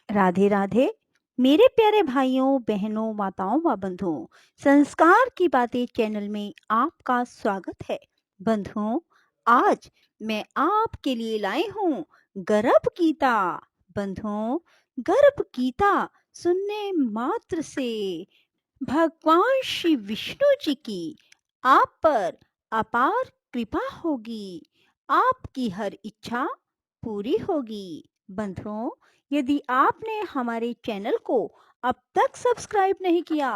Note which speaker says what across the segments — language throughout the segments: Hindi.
Speaker 1: राधे राधे। मेरे प्यारे भाइयों बहनों माताओं व बंधुओं, संस्कार की बातें चैनल में आपका स्वागत है। बंधुओं, आज मैं आपके लिए लाई हूँ गर्भ गीता। बंधुओं, गर्भ गीता सुनने मात्र से भगवान श्री विष्णु जी की आप पर अपार कृपा होगी, आपकी हर इच्छा पूरी होगी। बंधुओं, यदि आपने हमारे चैनल को अब तक सब्सक्राइब नहीं किया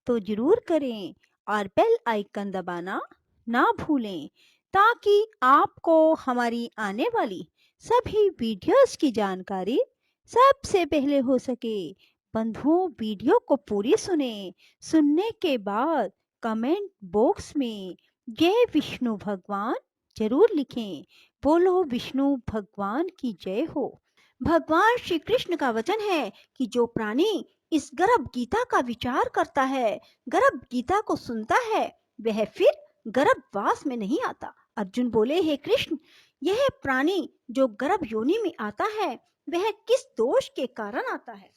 Speaker 1: तो जरूर करें और बेल आइकन दबाना ना भूलें, ताकि आपको हमारी आने वाली सभी वीडियोस की जानकारी सबसे पहले हो सके। बंधुओं, वीडियो को पूरी सुने। सुनने के बाद कमेंट बॉक्स में जय विष्णु भगवान जरूर लिखें। बोलो विष्णु भगवान की जय हो। भगवान श्री कृष्ण का वचन है कि जो प्राणी इस गर्भ गीता का विचार करता है, गर्भ गीता को सुनता है, वह फिर गर्भवास में नहीं आता। अर्जुन बोले, हे कृष्ण, यह प्राणी जो गर्भ योनि में आता है वह किस दोष के कारण आता है?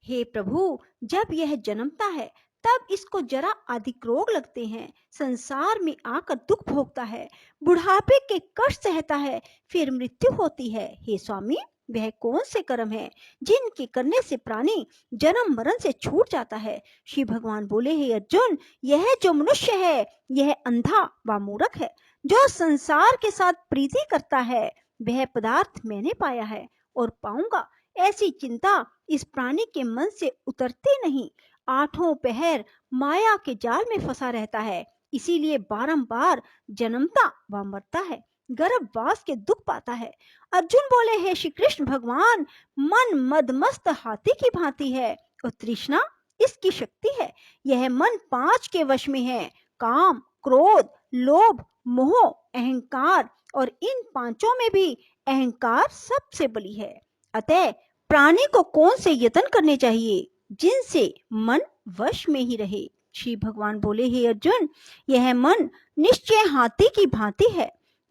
Speaker 1: हे प्रभु, जब यह जन्मता है तब इसको जरा अधिक रोग लगते हैं, संसार में आकर दुख भोगता है, बुढ़ापे के कष्ट सहता है, फिर मृत्यु होती है। हे स्वामी, वह कौन से कर्म है जिनके करने से प्राणी जन्म मरण से छूट जाता है? श्री भगवान बोले, हे अर्जुन, यह जो मनुष्य है यह अंधा व मूर्ख है, जो संसार के साथ प्रीति करता है। वह पदार्थ मैंने पाया है और पाऊंगा, ऐसी चिंता इस प्राणी के मन से उतरती नहीं। आठों पहर माया के जाल में फंसा रहता है, इसीलिए बारंबार जन्मता व मरता है, गर्भवास के दुख पाता है। अर्जुन बोले, हे श्री कृष्ण भगवान, मन मदमस्त हाथी की भांति है और तृष्णा इसकी शक्ति है। यह मन 5 के वश में है, काम, क्रोध, लोभ, मोह, अहंकार, और इन पांचों में भी अहंकार सबसे बली है। अतः प्राणी को कौन से यत्न करने चाहिए जिनसे मन वश में ही रहे? श्री भगवान बोले, हे अर्जुन, यह मन निश्चय हाथी की भांति है,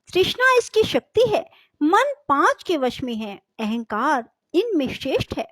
Speaker 1: तृष्णा इसकी शक्ति है, मन 5 के वश में है, अहंकार इनमें श्रेष्ठ है।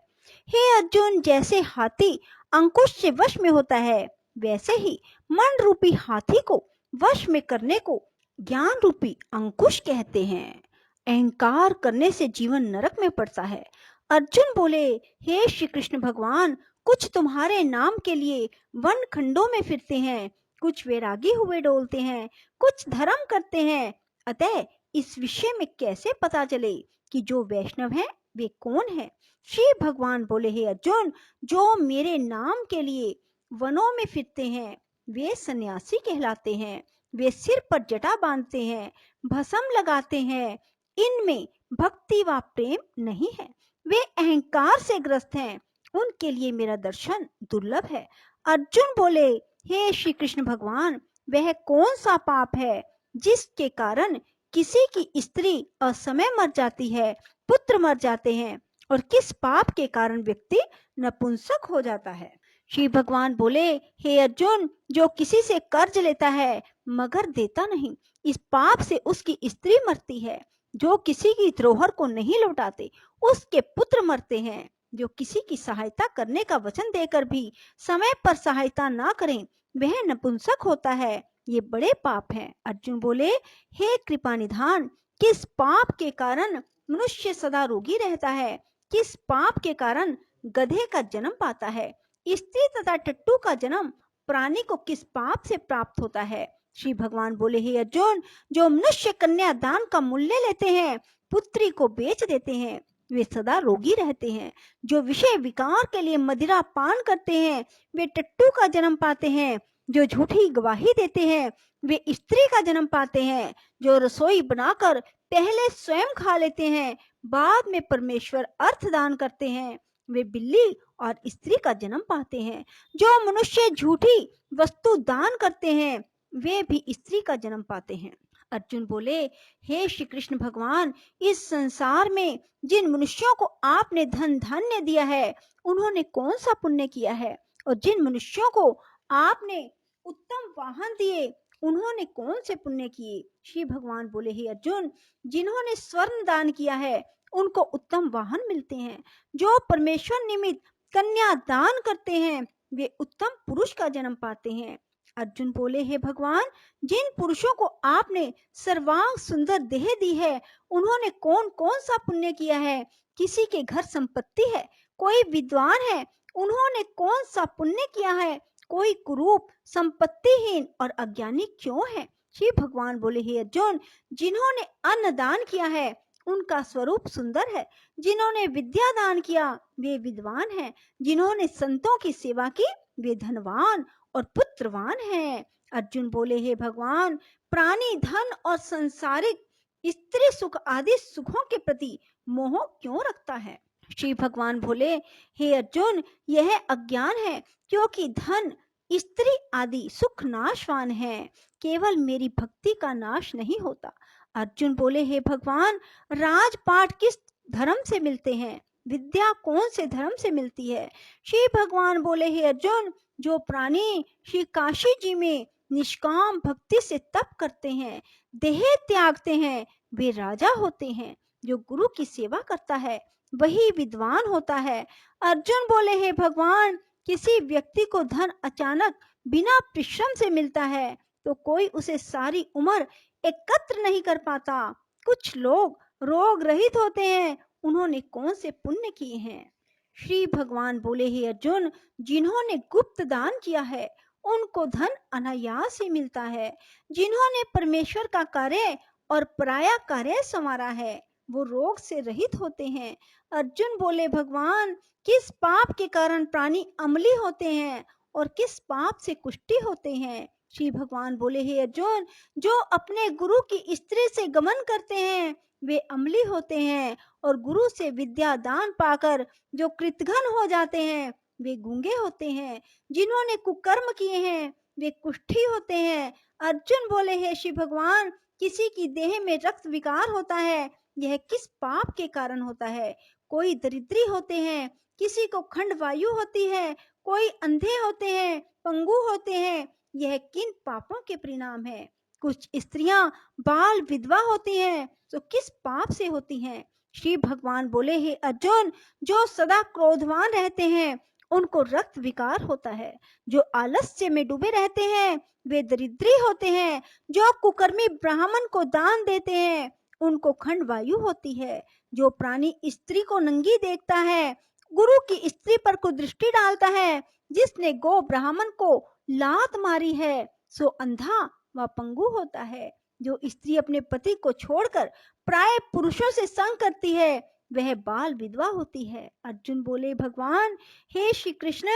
Speaker 1: हे अर्जुन, जैसे हाथी अंकुश से वश में होता है, वैसे ही मन रूपी हाथी को वश में करने को ज्ञान रूपी अंकुश कहते हैं। अहंकार करने से जीवन नरक में पड़ता है। अर्जुन बोले, हे श्री कृष्ण भगवान, कुछ तुम्हारे नाम के लिए वन खंडों में फिरते हैं, कुछ वैरागी हुए डोलते हैं, कुछ धर्म करते हैं। अतः इस विषय में कैसे पता चले कि जो वैष्णव है वे कौन है? श्री भगवान बोले, हे अर्जुन, जो मेरे नाम के लिए वनों में फिरते हैं वे सन्यासी कहलाते हैं। वे सिर पर जटा बांधते हैं, भस्म लगाते हैं, इनमें भक्ति व प्रेम नहीं है। वे अहंकार से ग्रस्त हैं, उनके लिए मेरा दर्शन दुर्लभ है। अर्जुन बोले, हे श्री कृष्ण भगवान, वह कौन सा पाप है जिसके कारण किसी की स्त्री असमय मर जाती है, पुत्र मर जाते हैं, और किस पाप के कारण व्यक्ति नपुंसक हो जाता है? श्री भगवान बोले, हे अर्जुन, जो किसी से कर्ज लेता है मगर देता नहीं, इस पाप से उसकी स्त्री मरती है। जो किसी की धरोहर को नहीं लौटाते उसके पुत्र मरते हैं। जो किसी की सहायता करने का वचन देकर भी समय पर सहायता ना करें वह नपुंसक होता है। ये बड़े पाप हैं। अर्जुन बोले, हे कृपा निधान, किस पाप के कारण मनुष्य सदा रोगी रहता है? किस पाप के कारण गधे का जन्म पाता है? स्त्री तथा टट्टू का जन्म प्राणी को किस पाप से प्राप्त होता है? श्री भगवान बोले, हे अर्जुन, जो मनुष्य कन्या दान का मूल्य लेते हैं, पुत्री को बेच देते हैं, वे सदा रोगी रहते हैं। जो विषय विकार के लिए मदिरा पान करते हैं वे टट्टू का जन्म पाते हैं। जो झूठी गवाही देते हैं वे स्त्री का जन्म पाते हैं। जो रसोई बनाकर पहले स्वयं खा लेते हैं, बाद में परमेश्वर अर्थ दान करते हैं, वे बिल्ली और स्त्री का जन्म पाते हैं। जो मनुष्य झूठी वस्तु दान करते हैं वे भी स्त्री का जन्म पाते हैं। अर्जुन बोले, हे श्री कृष्ण भगवान, इस संसार में जिन मनुष्यों को आपने धन धान्य दिया है उन्होंने कौन सा पुण्य किया है? और जिन मनुष्यों को आपने उत्तम वाहन दिए उन्होंने कौन से पुण्य किए? श्री भगवान बोले, हे अर्जुन, जिन्होंने स्वर्ण दान किया है उनको उत्तम वाहन मिलते हैं। जो परमेश्वर निमित्त कन्या दान करते हैं वे उत्तम पुरुष का जन्म पाते हैं। अर्जुन बोले, हे भगवान, जिन पुरुषों को आपने सर्वांग सुंदर देह दी है उन्होंने कौन कौन सा पुण्य किया है? किसी के घर संपत्ति है, कोई विद्वान है, उन्होंने कौन सा पुण्य किया है? कोई कुरूप, संपत्तिहीन और अज्ञानी क्यों है? श्री भगवान बोले, हे अर्जुन, जिन्होंने अन्न दान किया है उनका स्वरूप सुंदर है, जिन्होंने विद्या दान किया वे विद्वान हैं, जिन्होंने संतों की सेवा की वे धनवान और पुत्रवान हैं। अर्जुन बोले, हे भगवान, प्राणी धन और संसारिक स्त्री सुख आदि सुखों के प्रति मोह क्यों रखता है? श्री भगवान बोले, हे अर्जुन, यह अज्ञान है, क्योंकि धन, स्त्री आदि सुख नाशवान है, केवल मेरी भक्ति का नाश नहीं होता। अर्जुन बोले, हे भगवान, राजपाट किस धर्म से मिलते हैं? विद्या कौन से धर्म से मिलती है? श्री भगवान बोले, हे अर्जुन, जो प्राणी श्री काशी जी में निष्काम भक्ति से तप करते हैं, देह त्यागते हैं, वे राजा होते हैं। जो गुरु की सेवा करता है वही विद्वान होता है। अर्जुन बोले, हे भगवान, किसी व्यक्ति को धन अचानक बिना परिश्रम से मिलता है तो कोई उसे सारी उम्र एकत्र नहीं कर पाता। कुछ लोग रोग रहित होते हैं, उन्होंने कौन से पुण्य किए हैं? श्री भगवान बोले, हे अर्जुन, जिन्होंने गुप्त दान किया है उनको धन अनायास ही मिलता है। जिन्होंने परमेश्वर का कार्य और पराया कार्य संवारा है वो रोग से रहित होते हैं। अर्जुन बोले, भगवान, किस पाप के कारण प्राणी अम्ली होते हैं और किस पाप से कुष्ठी होते हैं? श्री भगवान बोले, हे अर्जुन, जो अपने गुरु की स्त्री से गमन करते हैं वे अम्ली होते हैं और गुरु से विद्या दान पाकर जो कृतघ्न हो जाते हैं वे गूंगे होते हैं। जिन्होंने कुकर्म किए हैं वे कुष्ठी होते हैं। अर्जुन बोले, हे श्री भगवान, किसी की देह में रक्त विकार होता है, यह किस पाप के कारण होता है? कोई दरिद्री होते हैं, किसी को खंड वायु होती है, कोई अंधे होते हैं, पंगु होते हैं, यह किन पापों के परिणाम है? कुछ स्त्रियां बाल विधवा होती हैं तो किस पाप से होती हैं? श्री भगवान बोले, हे अर्जुन, जो सदा क्रोधवान रहते हैं उनको रक्त विकार होता है। जो आलस्य में डूबे रहते हैं वे दरिद्री होते हैं। जो कुकर्मी ब्राह्मण को दान देते हैं उनको खंड वायु होती है। जो प्राणी स्त्री को नंगी देखता है, गुरु की स्त्री पर कुदृष्टि डालता है, जिसने गो ब्राह्मण को लात मारी है सो अंधा व पंगु होता है। जो स्त्री अपने पति को छोड़कर प्राय पुरुषों से संग करती है वह बाल विधवा होती है। अर्जुन बोले, भगवान, हे श्री कृष्ण,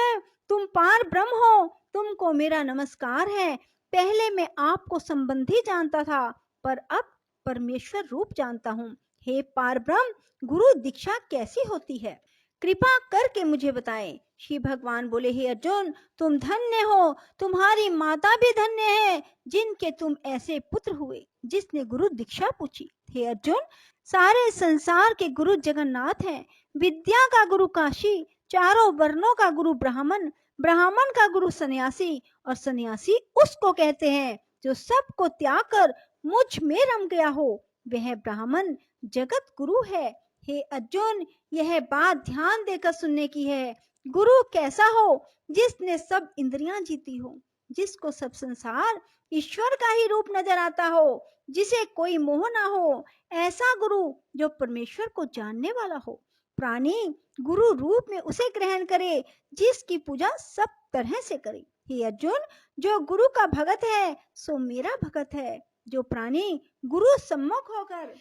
Speaker 1: तुम पार ब्रह्म हो, तुमको मेरा नमस्कार है। पहले मैं आपको संबंधी जानता था पर अब परमेश्वर रूप जानता हूँ। हे पार ब्रह्म, गुरु दीक्षा कैसी होती है? कृपा करके मुझे बताएं। श्री भगवान बोले, हे अर्जुन, तुम धन्य हो, तुम्हारी माता भी धन्य है जिनके तुम ऐसे पुत्र हुए जिसने गुरु दीक्षा पूछी। हे अर्जुन, सारे संसार के गुरु जगन्नाथ हैं। विद्या का गुरु काशी, चारों वर्णों का गुरु ब्राह्मण, ब्राह्मण का गुरु सन्यासी और सन्यासी उसको कहते हैं जो सबको त्याग कर मुझ में रम गया हो, वह ब्राह्मण जगत गुरु है। हे अर्जुन, यह बात ध्यान देकर सुनने की है। गुरु कैसा हो? जिसने सब इंद्रियां जीती हो, जिसको सब संसार ईश्वर का ही रूप नजर आता हो, जिसे कोई मोह ना हो, ऐसा गुरु जो परमेश्वर को जानने वाला हो। प्राणी गुरु रूप में उसे ग्रहण करे जिसकी पूजा सब तरह से करे। हे अर्जुन, जो गुरु का भगत है सो मेरा भगत है। जो प्राणी गुरु सम्मुख होकर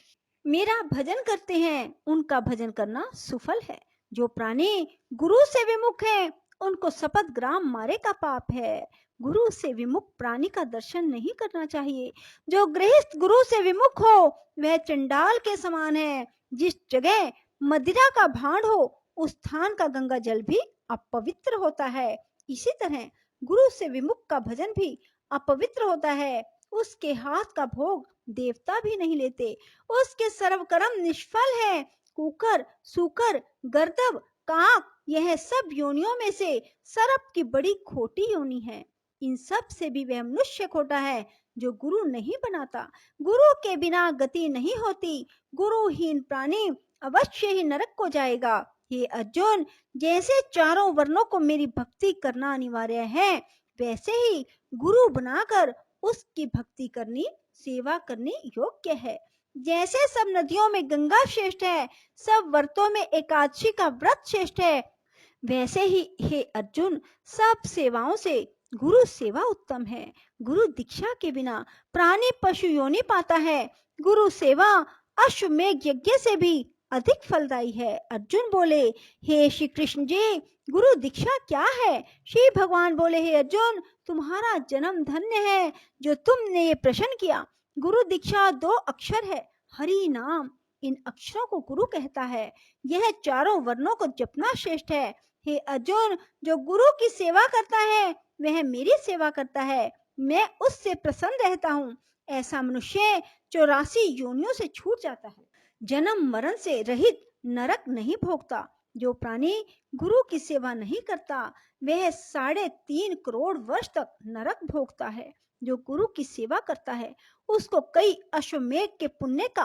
Speaker 1: मेरा भजन करते हैं उनका भजन करना सुफल है। जो प्राणी गुरु से विमुख है उनको शपथ ग्राम मारे का पाप है। गुरु से विमुख प्राणी का दर्शन नहीं करना चाहिए। जो गृहस्थ गुरु से विमुख हो वह चंडाल के समान है। जिस जगह मदिरा का भांड हो उस स्थान का गंगा जल भी अपवित्र होता है। इसी तरह गुरु से विमुख का भजन भी अपवित्र होता है। उसके हाथ का भोग देवता भी नहीं लेते। उसके सर्व कर्म निष्फल है। कुकर, सूकर, गर्दभ, काक, यह सब योनियों में से सर्प की बड़ी खोटी योनि है। इन सब से भी वह मनुष्य खोटा है जो गुरु नहीं बनाता। गुरु के बिना गति नहीं होती। गुरुहीन प्राणी अवश्य ही नरक को जाएगा। हे अर्जुन, जैसे चारों वर्णों को मेरी भक्ति करना अनिवार्य है, वैसे ही गुरु बनाकर उसकी भक्ति करनी, सेवा करनी योग्य है। जैसे सब नदियों में गंगा श्रेष्ठ है, सब व्रतों में एकादशी का व्रत श्रेष्ठ है, वैसे ही हे अर्जुन, सब सेवाओं से गुरु सेवा उत्तम है। गुरु दीक्षा के बिना प्राणी पशु योनि पाता है। गुरु सेवा अश्वमेध यज्ञ से भी अधिक फलदायी है। अर्जुन बोले, हे श्री कृष्ण जी, गुरु दीक्षा क्या है? श्री भगवान बोले, हे अर्जुन, तुम्हारा जन्म धन्य है जो तुमने ये प्रश्न किया। गुरु दीक्षा 2 अक्षर है, हरि नाम। इन अक्षरों को गुरु कहता है। यह चारों वर्णों को जपना श्रेष्ठ है। हे अर्जुन, जो गुरु की सेवा करता है वह मेरी सेवा करता है, मैं उससे प्रसन्न रहता हूँ। ऐसा मनुष्य 84 योनियों से छूट जाता है, जन्म मरण से रहित नरक नहीं भोगता। जो प्राणी गुरु की सेवा नहीं करता वह 3.5 करोड़ वर्ष तक नरक भोगता है। जो गुरु की सेवा करता है उसको कई अश्वमेध के पुण्य का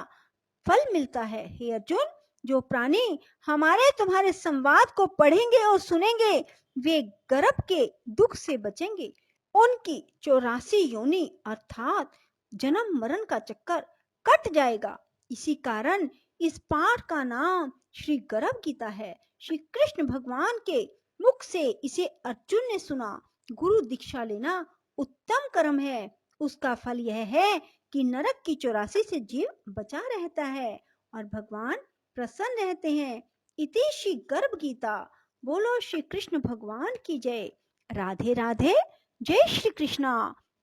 Speaker 1: फल मिलता है। हे अर्जुन, जो प्राणी हमारे तुम्हारे संवाद को पढ़ेंगे और सुनेंगे वे गर्भ के दुख से बचेंगे। उनकी 84 योनि अर्थात जन्म मरण का चक्कर कट जाएगा। इसी कारण इस पाठ का नाम श्री गर्भ गीता है। श्री कृष्ण भगवान के मुख से इसे अर्जुन ने सुना। गुरु दीक्षा लेना उत्तम कर्म है। उसका फल यह है कि नरक की 84 से जीव बचा रहता है और भगवान प्रसन्न रहते हैं। इति श्री गर्भ गीता। बोलो श्री कृष्ण भगवान की जय। राधे राधे। जय श्री कृष्णा।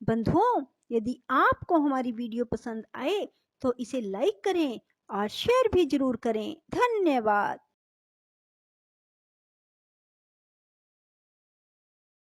Speaker 1: बंधुओं, यदि आपको हमारी वीडियो पसंद आए तो इसे लाइक करें और शेयर भी जरूर करें। धन्यवाद।